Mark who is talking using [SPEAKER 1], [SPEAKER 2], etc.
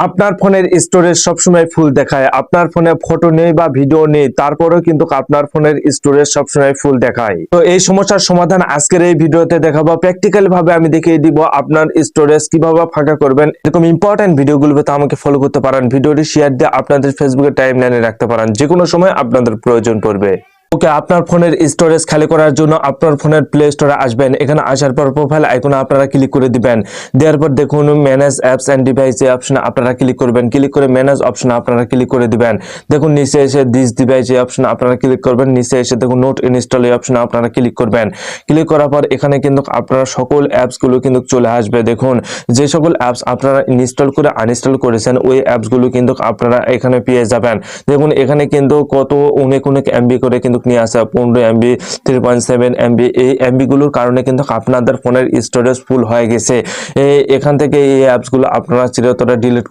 [SPEAKER 1] আপনার ফোনের স্টোরেজ সবসময় ফুল দেখায়, আপনার ফোনে ফটো নেই বা ভিডিও নেই, তারপরেও কিন্তু আপনার ফোনের স্টোরেজ সবসময় ফুল দেখায়। তো এই সমস্যার সমাধান আজকের এই ভিডিওতে দেখাবো। প্র্যাকটিক্যালি ভাবে আমি দেখিয়ে দিব আপনার স্টোরেজ কিভাবে ফাঁকা করবেন। এরকম ইম্পর্টেন্ট ভিডিওগুলো পেতে আমাকে ফলো করতে পারেন, ভিডিওটি শেয়ার দিয়ে আপনাদের ফেসবুকের টাইমলাইনে রাখতে পারেন, যে কোনো সময় আপনাদের প্রয়োজন পড়বে। ওকে, আপনার ফোনের স্টোরেজ খালি করার জন্য আপনার ফোনের প্লে স্টোরে আসবেন। এখানে আসার পর প্রোফাইল আইকনে আপনারা ক্লিক করে দিবেন। দেওয়ার পর দেখুন ম্যানেজ অ্যাপস এন্ড ডিভাইস এই অপশনে আপনারা ক্লিক করবেন। ক্লিক করে ম্যানেজ অপশনে আপনারা ক্লিক করে দিবেন। দেখুন নিচে এসে দিস ডিভাইস এই অপশনে আপনারা ক্লিক করবেন। নিচে এসে দেখুন নোট ইনস্টল এই অপশনে আপনারা ক্লিক করবেন। ক্লিক করার পর এখানে কিন্তু আপনারা সকল অ্যাপসগুলো কিন্তু চলে আসবে। দেখুন যে সকল অ্যাপস আপনারা ইনস্টল করে আনইনস্টল করেছেন ওই অ্যাপসগুলো কিন্তু আপনারা এখানে পেয়ে যাবেন। দেখুন এখানে কিন্তু কত অনেক এমবি করে কিন্তু নিয়ে আসে, 15 এমবি, 3.7 এমবি। এই এমবি গুলোর কারণে কিন্তু আপনাদের ফোনের স্টোরেজ ফুল হয়ে গেছে। এখান থেকে এই অ্যাপসগুলো আপনারা চিরতরে ডিলিট